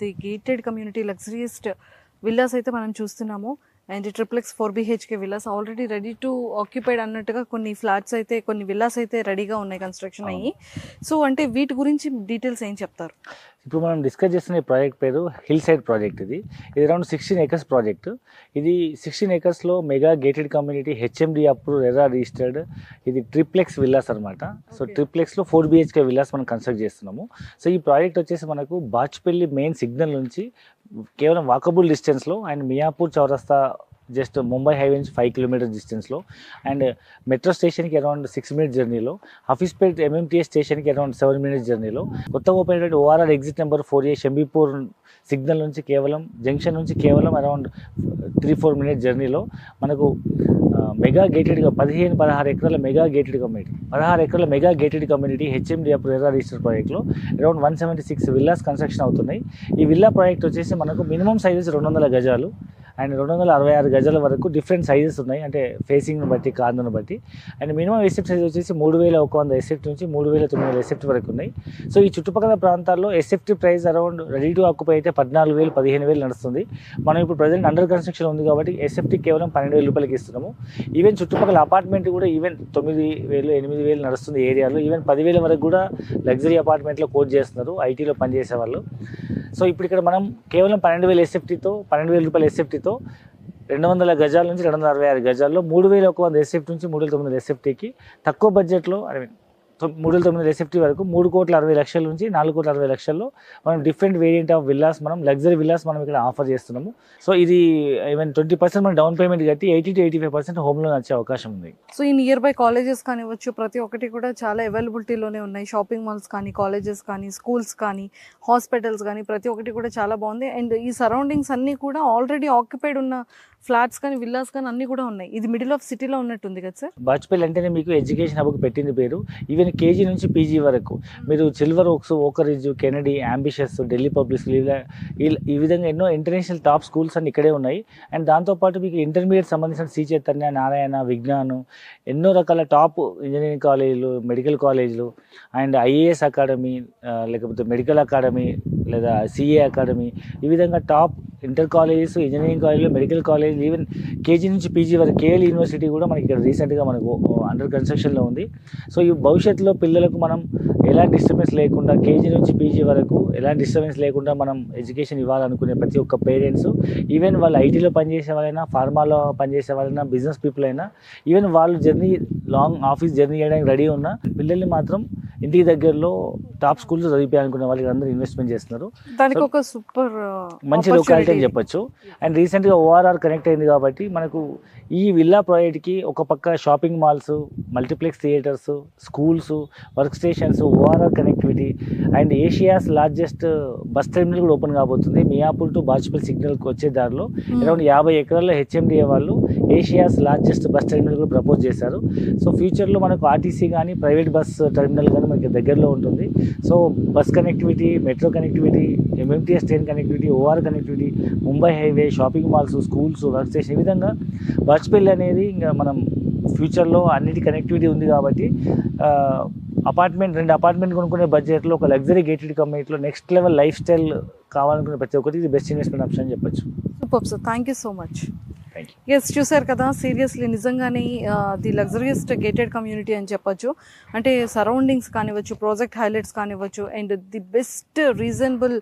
The gated community లగ్జరియస్ట్ villas అయితే మనం చూస్తున్నాము. And triplex 4 BHK villas already ready to occupied అన్నట్టుగా కొన్ని ఫ్లాట్స్ అయితే, కొన్ని విల్లాస్ అయితే రెడీగా ఉన్నాయి కన్స్ట్రక్షన్ అయ్యి. సో అంటే వీటి గురించి డీటెయిల్స్ ఏం చెప్తారు? ఇప్పుడు మనం డిస్కస్ చేస్తున్న ప్రాజెక్ట్ పేరు హిల్ సైడ్ ప్రాజెక్ట్. ఇది అరౌండ్ 16 acres ప్రాజెక్ట్. ఇది 16 acresలో mega gated community HMD approve RERA registered. ఇది ట్రిప్లెక్స్ విల్లాస్ అనమాట. సో ట్రిప్లెక్స్లో 4 BHK విల్లాస్ మనం కన్స్ట్రక్ట్ చేస్తున్నాము. సో ఈ ప్రాజెక్ట్ వచ్చేసి మనకు బాచ్పల్లి మెయిన్ సిగ్నల్ నుంచి కేవలం వాకబుల్ డిస్టెన్స్లో అండ్ మియాపూర్ చౌరస్తా జస్ట్ ముంబై హైవే నుంచి 5 kilometers డిస్టెన్స్లో అండ్ మెట్రో స్టేషన్కి అరౌండ్ 6 minutes జర్నీలో, హఫీస్పేట్ MMTS స్టేషన్కి అరౌండ్ 7 minutes జర్నీలో, కొత్తగా ఓపెన్ అయినటువంటి ORR exit number 4A Shambipur signal నుంచి కేవలం జంక్షన్ నుంచి కేవలం అరౌండ్ 3-4 minutes జర్నీలో మనకు మెగా గేటెడ్గా 16 ఎకరాల మెగా గేటెడ్ కమ్యూనిటీ 16 ఎకరాల మెగా గేటెడ్ కమ్యూనిటీ HMD అప్పుడు రెరా రిజిస్టర్ ప్రాజెక్ట్లో అరౌండ్ 176 విల్లాస్ కన్స్ట్రక్షన్ అవుతున్నాయి. ఈ విల్లా ప్రాజెక్ట్ వచ్చేసి మనకు మినిమం సైజెస్ 200 గజాలు అండ్ 266 గజాల వరకు డిఫరెంట్ సైజెస్ ఉన్నాయి, అంటే ఫేసింగ్ను బట్టి కార్నర్ను బట్టి. అండ్ మినిమం ఎసెప్ట్ సైజ్ వచ్చేసి 3100 ఎసెప్ట్ నుంచి 3900 ఎసెప్ట్ వరకు ఉన్నాయి. సో ఈ చుట్టుపక్కల ప్రాంతాల్లో ఎసెప్ట్ price around ready to occupy అయితే 14,000 15,000 నడుస్తుంది. మనం ఇప్పుడు ప్రజెంట్ అండర్ కన్స్ట్రక్షన్ ఉంది కాబట్టి ఎసెప్ట్ కేవలం 12,000 రూపాయలకి ఇస్తున్నాము. ఈవెన్ చుట్టుపక్కల అపార్ట్మెంట్ కూడా ఈవెన్ 9,000 8,000 నడుస్తుంది ఏరియాలో. ఈవెన్ 10,000 వరకు కూడా లగ్జరీ అపార్ట్మెంట్లో కోట్ చేస్తున్నారు ఐటీలో పనిచేసే వాళ్ళు. సో ఇప్పుడు ఇక్కడ మనం కేవలం 12,000 ఎసెప్టీతో 12,000 రూపాయల ఎసెప్టీతో 200 గజాల నుంచి 266 గజాల్లో 3,100 ఎసెప్ట్ నుంచి 3,900 ఎసెప్టీకి తక్కువ బడ్జెట్లో 3,900 ఎసెప్టీ వరకు 3,60,00,000 నుంచి 4,60,00,000లో మనం డిఫరెంట్ వేరియంట్ ఆఫ్ విల్లాస్, మనం లగ్జరీ విల్లాస్ మనం ఇక్కడ ఆఫర్ చేస్తున్నాము. సో ఇది ఈవెన్ 20% మనం డౌన్ పేమెంట్ కట్టి 80 to 85% హోమ్ లోన్ వచ్చే అవకాశం ఉంది. సో ఈ నియర్ బై కాలేజెస్ కానివ్వచ్చు, ప్రతి ఒక్కటి కూడా చాలా అవైలబిలిటీలోనే ఉన్నాయి. షాపింగ్ మాల్స్ కానీ, కాలేజెస్ కానీ, స్కూల్స్ కానీ, హాస్పిటల్స్ కానీ ప్రతి ఒక్కటి కూడా చాలా బాగుంది. అండ్ ఈ సరౌండింగ్స్ అన్నీ కూడా ఆల్రెడీ ఆక్యుపైడ్ ఉన్న ఫ్లాట్స్ కానీ, విల్లాస్ కానీ అన్నీ కూడా ఉన్నాయి. ఇది మిడిల్ ఆఫ్ సిటీలో ఉన్నట్టుంది కదా సార్? బాచ్పల్లి అంటేనే మీకు ఎడ్యుకేషన్ హబ్కి పెట్టింది పేరు. ఈవెన్ KG నుంచి PG వరకు మీరు silver oaks, Oakridge, Kennedy, ambitious, Delhi public school, ఈ విధంగా ఎన్నో ఇంటర్నేషనల్ టాప్ స్కూల్స్ అన్ని ఇక్కడే ఉన్నాయి. అండ్ దాంతోపాటు మీకు ఇంటర్మీడియట్ సంబంధించిన శ్రీ చైతన్య, నారాయణ, విజ్ఞానం, ఎన్నో రకాల టాప్ ఇంజనీరింగ్ కాలేజీలు, మెడికల్ కాలేజీలు అండ్ IAS అకాడమీ, లేకపోతే మెడికల్ అకాడమీ లేదా CA అకాడమీ, ఈ విధంగా టాప్ ఇంటర్ కాలేజెస్, ఇంజనీరింగ్ కాలేజీలు, మెడికల్ కాలేజీలు, ఈవెన్ KG నుంచి PG వరకు KL యూనివర్సిటీ కూడా మనకి ఇక్కడ రీసెంట్గా మనకు అండర్ కన్స్ట్రక్షన్లో ఉంది. సో ఈ భవిష్యత్తులో పిల్లలకు మనం ఎలాంటి డిస్టర్బెన్స్ లేకుండా KG నుంచి PG వరకు ఎలాంటి డిస్టర్బెన్స్ లేకుండా మనం ఎడ్యుకేషన్ ఇవ్వాలనుకునే ప్రతి ఒక్క పేరెంట్స్, ఈవెన్ వాళ్ళు ఐటీలో పనిచేసే వాళ్ళైనా, ఫార్మాలో పనిచేసే వాళ్ళైనా, బిజినెస్ పీపుల్ అయినా, ఈవెన్ వాళ్ళు జర్నీ లాంగ్ ఆఫీస్ జర్నీ చేయడానికి రెడీ ఉన్న పిల్లల్ని మాత్రం ఇంటికి దగ్గరలో టాప్ స్కూల్స్ చదివించాలనుకునే వాళ్ళకి అందరూ ఇన్వెస్ట్మెంట్ చేస్తున్నారు. దానికి ఒక సూపర్ మంచి లొకాలిటీ అని చెప్పొచ్చు. అండ్ రీసెంట్గా ORR కనెక్ట్ అయింది కాబట్టి మనకు ఈ విల్లా ప్రాజెక్ట్కి ఒక పక్క shopping malls, multiplex theatres, schools, work stations, ORR connectivity and Asia's largest bus terminal కూడా ఓపెన్ కాబోతుంది. మియాపూర్ టు బాచ్పల్లి సిగ్నల్కి వచ్చే దారిలో అరౌండ్ 50 ఎకరాల్లో HMDA వాళ్ళు ఏషియాస్ లార్జెస్ట్ బస్ టెర్మినల్ కూడా ప్రపోజ్ చేశారు. సో ఫ్యూచర్లో మనకు RTC కానీ, ప్రైవేట్ బస్ టెర్మినల్ కానీ మనకి దగ్గరలో ఉంటుంది. So bus connectivity, metro connectivity, MMTS train connectivity, ORR connectivity, Mumbai highway, shopping malls, schools, work station, ఈ విధంగా బాచ్పల్లి అనేది ఇంకా మనం ఫ్యూచర్లో అన్నిటి కనెక్టివిటీ ఉంది కాబట్టి రెండు అపార్ట్మెంట్ కొనుక్కునే బడ్జెట్లో ఒక లగ్జరీ గేటెడ్ కమ్యూనిటీలో నెక్స్ట్ లెవెల్ లైఫ్ స్టైల్ కావాలనుకునే ప్రతి ఒక్కరికి ఇది బెస్ట్ ఇన్వెస్ట్మెంట్ ఆప్షన్ అని చెప్పొచ్చు. Super sir, thank you so much. Yes, చూసారు కదా, సీరియస్లీ నిజంగానే ది లగ్జరియస్ట్ గేటెడ్ కమ్యూనిటీ అని చెప్పొచ్చు. అంటే సరౌండింగ్స్ కానివ్వచ్చు, ప్రాజెక్ట్ హైలైట్స్ కానివ్వచ్చు, అండ్ ది బెస్ట్ రీజనబుల్